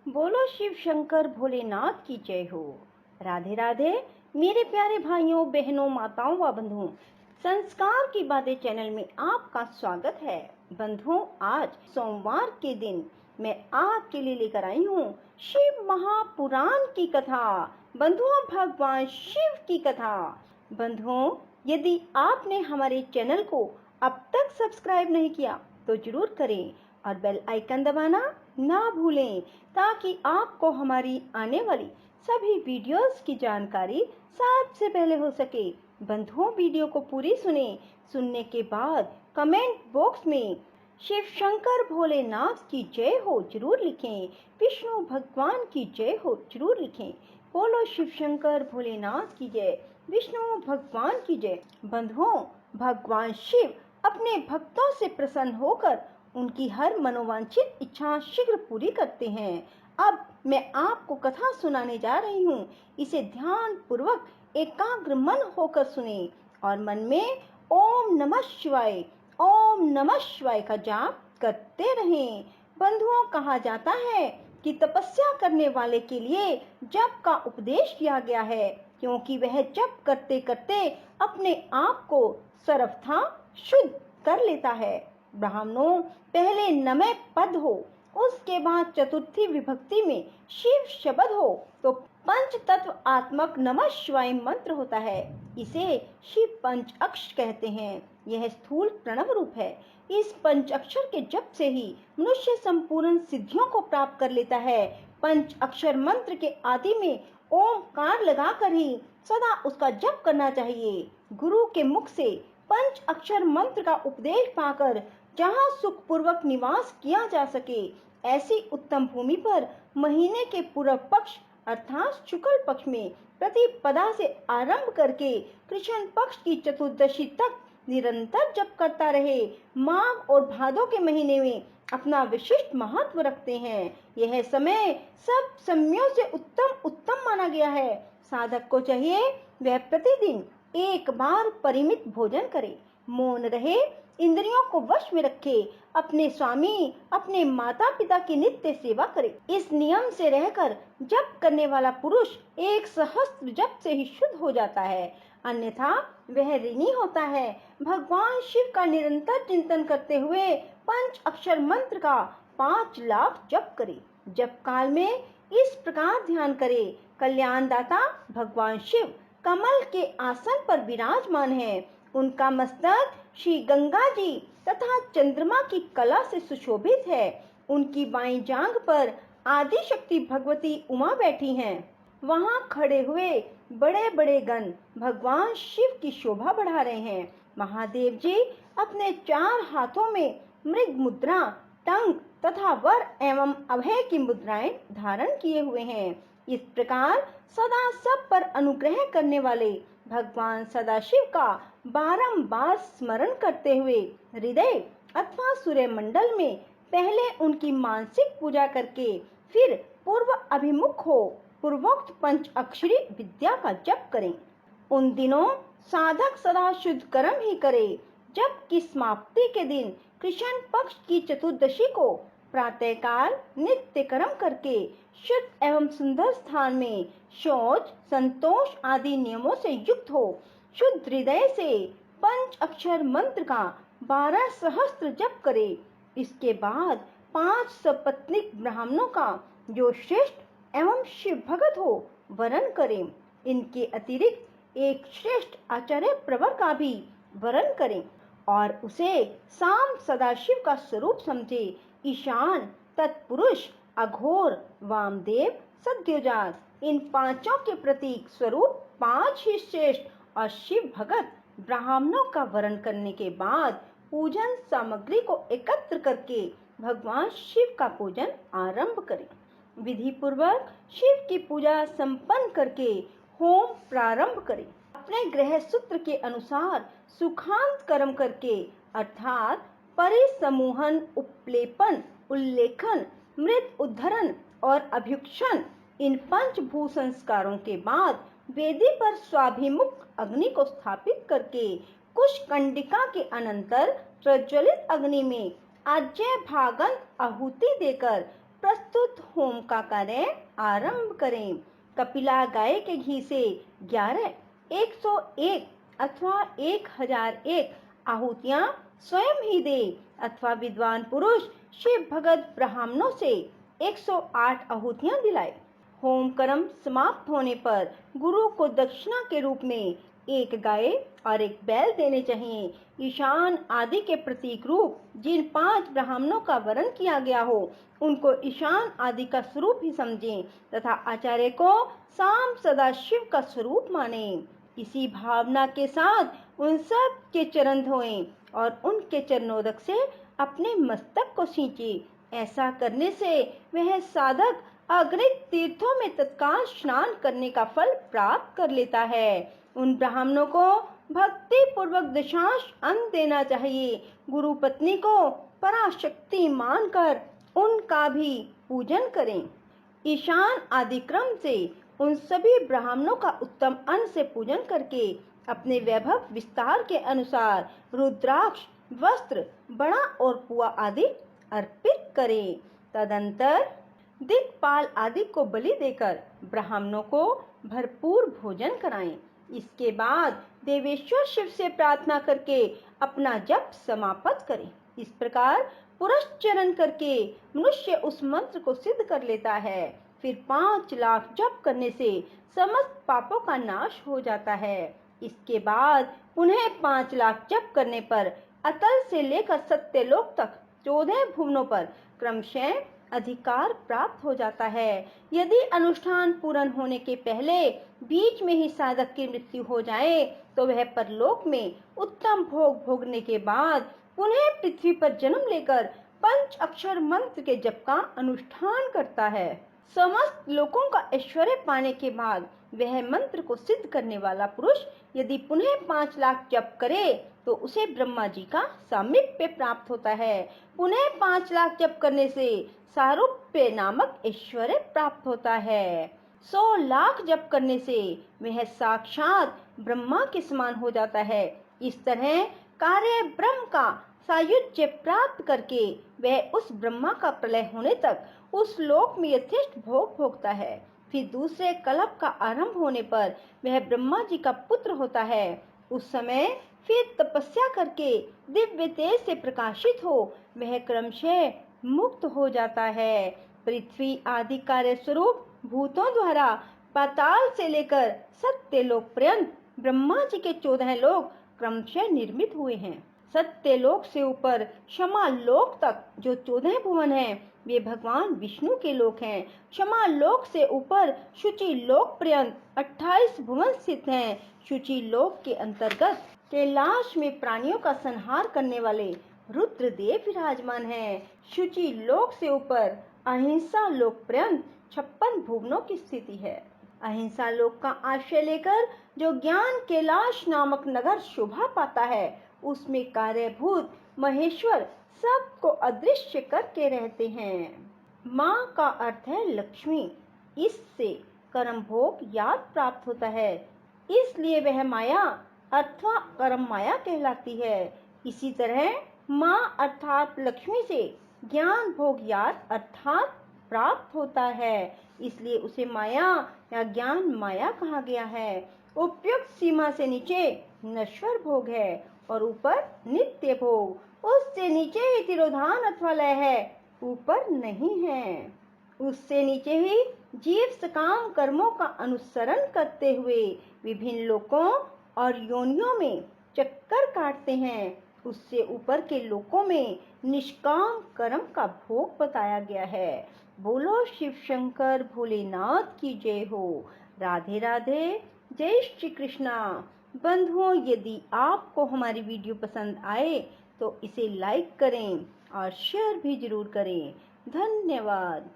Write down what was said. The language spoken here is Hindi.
बोलो शिव शंकर भोलेनाथ की जय हो। राधे राधे मेरे प्यारे भाइयों बहनों माताओं व बंधुओं, संस्कार की बातें चैनल में आपका स्वागत है। बंधुओं, आज सोमवार के दिन मैं आपके लिए लेकर आई हूँ शिव महापुराण की कथा। बंधुओं, भगवान शिव की कथा। बंधुओं, यदि आपने हमारे चैनल को अब तक सब्सक्राइब नहीं किया तो जरूर करें और बेल आइकन दबाना ना भूलें, ताकि आपको हमारी आने वाली सभी वीडियोस की जानकारी सबसे पहले हो सके। बंधुओं, वीडियो को पूरी सुनने के बाद कमेंट बॉक्स में शिव शंकर भोलेनाथ की जय हो जरूर लिखें, विष्णु भगवान की जय हो जरूर लिखें। बोलो शिव शंकर भोलेनाथ की जय, विष्णु भगवान की जय। बंधुओं, भगवान शिव अपने भक्तों से प्रसन्न होकर उनकी हर मनोवांछित इच्छा शीघ्र पूरी करते हैं। अब मैं आपको कथा सुनाने जा रही हूँ। इसे ध्यान पूर्वक एकाग्र मन होकर सुने और मन में ओम नमः शिवाय का जाप करते रहें। बंधुओं, कहा जाता है कि तपस्या करने वाले के लिए जप का उपदेश किया गया है, क्योंकि वह जप करते करते अपने आप को सर्वथा शुद्ध कर लेता है। ब्राह्मणों, पहले नमः पद हो, उसके बाद चतुर्थी विभक्ति में शिव शब्द हो तो पंच तत्व आत्मक नमः शिवाय मंत्र होता है। इसे शिव पंच अक्षर कहते हैं। यह स्थूल प्रणव रूप है। इस पंच अक्षर के जप से ही मनुष्य संपूर्ण सिद्धियों को प्राप्त कर लेता है। पंच अक्षर मंत्र के आदि में ओमकार लगाकर ही सदा उसका जप करना चाहिए। गुरु के मुख से पंच अक्षर मंत्र का उपदेश पाकर जहाँ सुख पूर्वक निवास किया जा सके, ऐसी उत्तम भूमि पर महीने के पूर्व पक्ष अर्थात शुक्ल पक्ष में प्रतिपदा से आरंभ करके कृष्ण पक्ष की चतुर्दशी तक निरंतर जप करता रहे। माघ और भादों के महीने में अपना विशिष्ट महत्व रखते हैं। यह समय सब समयों से उत्तम माना गया है। साधक को चाहिए वह प्रतिदिन एक बार परिमित भोजन करे, मौन रहे, इंद्रियों को वश में रखे, अपने स्वामी अपने माता पिता की नित्य सेवा करे। इस नियम से रहकर जप करने वाला पुरुष एक सहस्त्र जप से ही शुद्ध हो जाता है, अन्यथा वह ऋणी होता है। भगवान शिव का निरंतर चिंतन करते हुए पंच अक्षर मंत्र का 5 लाख जप करे। जप काल में इस प्रकार ध्यान करे, कल्याणदाता भगवान शिव कमल के आसन पर विराजमान है। उनका मस्तक श्री गंगा जी तथा चंद्रमा की कला से सुशोभित है। उनकी बाईं जांघ पर आदि शक्ति भगवती उमा बैठी हैं। वहां खड़े हुए बड़े बड़े गण भगवान शिव की शोभा बढ़ा रहे हैं। महादेव जी अपने 4 हाथों में मृग मुद्रा, टंक तथा वर एवं अभय की मुद्राएं धारण किए हुए हैं। इस प्रकार सदा सब पर अनुग्रह करने वाले भगवान सदाशिव का बारंबार स्मरण करते हुए हृदय अथवा सूर्य मंडल में पहले उनकी मानसिक पूजा करके फिर पूर्व अभिमुख हो पूर्वोक्त पंच अक्षरी विद्या का जप करें। उन दिनों साधक सदा शुद्ध कर्म ही करे। जप की समाप्ति के दिन कृष्ण पक्ष की चतुर्दशी को प्रातःकाल नित्य कर्म करके शुद्ध एवं सुंदर स्थान में शौच, संतोष आदि नियमों से युक्त हो शुद्ध हृदय से पंच अक्षर मंत्र का 12 सहस्त्र जप करे। इसके बाद 5 सपत्नीक ब्राह्मणों का जो श्रेष्ठ एवं शिव भगत हो वरण करें। इनके अतिरिक्त एक श्रेष्ठ आचार्य प्रवर का भी वरण करें और उसे साम सदाशिव का स्वरूप समझे। ईशान, तत्पुरुष, अघोर, वामदेव, सद्योजात इन पांचों के प्रतीक स्वरूप 5 ही श्रेष्ठ और शिव भगत ब्राह्मणों का वरण करने के बाद पूजन सामग्री को एकत्र करके भगवान शिव का पूजन आरंभ करें। विधि पूर्वक शिव की पूजा संपन्न करके होम प्रारंभ करें। अपने ग्रह सूत्र के अनुसार सुखांत कर्म करके अर्थात परिसमूहन, उपलेपन, उल्लेखन, मृत उद्धरण और अभ्युक्षण इन 5 भू संस्कारों के बाद वेदी पर स्वाभिमुख अग्नि को स्थापित करके कुश कंडिका के अनंतर प्रज्वलित अग्नि में आज्य भागंत आहुति देकर प्रस्तुत होम का कार्य आरंभ करें। कपिला गाय के घी से 11, 101 अथवा 1001 आहुतियां स्वयं ही दे अथवा विद्वान पुरुष शिव भगत ब्राह्मणों से 108 आहुतियां दिलाए। होम कर्म समाप्त होने पर गुरु को दक्षिणा के रूप में एक गाय और एक बैल देने चाहिए। ईशान आदि के प्रतीक रूप जिन 5 ब्राह्मणों का वर्ण किया गया हो उनको ईशान आदि का स्वरूप ही समझें तथा आचार्य को साम सदा शिव का स्वरूप माने। इसी भावना के साथ उन सब के चरण धोएं और उनके चरणोदक से अपने मस्तक को सींचे। ऐसा करने से वह साधक अगणित तीर्थों में तत्काल स्नान करने का फल प्राप्त कर लेता है। उन ब्राह्मणों को भक्ति पूर्वक दशांश अन्न देना चाहिए। गुरु पत्नी को पराशक्ति मानकर उनका भी पूजन करें। ईशान आदि क्रम से उन सभी ब्राह्मणों का उत्तम अन्न से पूजन करके अपने वैभव विस्तार के अनुसार रुद्राक्ष, वस्त्र, बड़ा और पुआ आदि अर्पित करें। तदंतर दिक्पाल आदि को बलि देकर ब्राह्मणों को भरपूर भोजन कराएं। इसके बाद देवेश्वर शिव से प्रार्थना करके अपना जप समाप्त करें। इस प्रकार पुरस्चरण करके मनुष्य उस मंत्र को सिद्ध कर लेता है। फिर 5 लाख जप करने से समस्त पापों का नाश हो जाता है। इसके बाद उन्हें 5 लाख जप करने पर अतल से लेकर सत्यलोक तक 14 भुवनों पर क्रमशः अधिकार प्राप्त हो जाता है। यदि अनुष्ठान पूर्ण होने के पहले बीच में ही साधक की मृत्यु हो जाए तो वह परलोक में उत्तम भोग भोगने के बाद पुनः पृथ्वी पर जन्म लेकर 5 अक्षर मंत्र के जप का अनुष्ठान करता है। समस्त लोकों का ऐश्वर्य पाने के बाद वह मंत्र को सिद्ध करने वाला पुरुष यदि पुनः 5 लाख जप करे तो उसे ब्रह्मा जी का सामीप्य प्राप्त होता है। पुनः 5 लाख जप करने से सारूप्य नामक ऐश्वर्य प्राप्त होता है। 100 लाख जप करने से वह साक्षात ब्रह्मा के समान हो जाता है। इस तरह कार्य ब्रह्म का सायुज्य प्राप्त करके वह उस ब्रह्मा का प्रलय होने तक उस लोक में यथेष्ट भोग भोगता है। फिर दूसरे कल्प का आरंभ होने पर वह ब्रह्मा जी का पुत्र होता है। उस समय फिर तपस्या करके दिव्य तेज से प्रकाशित हो वह क्रमशः मुक्त हो जाता है। पृथ्वी आदि कार्य स्वरूप भूतों द्वारा पाताल से लेकर सत्यलोक पर्यंत ब्रह्मा जी के 14 लोक क्रमशः निर्मित हुए हैं। सत्यलोक से ऊपर क्षमा लोक तक जो 14 भुवन हैं वे भगवान विष्णु के लोक हैं। क्षमा लोक से ऊपर शुचि लोक पर्यंत 28 भुवन स्थित हैं। शुचि लोक के अंतर्गत कैलाश में प्राणियों का संहार करने वाले रुद्रदेव विराजमान हैं। शुचि लोक से ऊपर अहिंसा लोक पर्यंत 56 भुवनों की स्थिति है। अहिंसा लोक का आश्रय लेकर जो ज्ञान कैलाश नामक नगर शोभा पाता है उसमें कार्यभूत महेश्वर सबको अदृश्य करके रहते हैं। माँ का अर्थ है लक्ष्मी। इससे कर्म भोग याद प्राप्त होता है, इसलिए वह माया अथवा कर्म माया कहलाती है। इसी तरह माँ अर्थात लक्ष्मी से ज्ञान भोग याद अर्थात प्राप्त होता है, इसलिए उसे माया या ज्ञान माया कहा गया है। उपयुक्त सीमा से नीचे नश्वर भोग है और ऊपर नित्य भोग। उससे नीचे ही तिरोधान अथवा लय है, ऊपर नहीं है। उससे नीचे ही जीव सकाम कर्मों का अनुसरण करते हुए विभिन्न लोकों और योनियों में चक्कर काटते हैं। उससे ऊपर के लोकों में निष्काम कर्म का भोग बताया गया है। बोलो शिव शंकर भोलेनाथ की जय हो। राधे राधे, जय श्री कृष्णा। बंधुओं, यदि आपको हमारी वीडियो पसंद आए तो इसे लाइक करें और शेयर भी जरूर करें। धन्यवाद।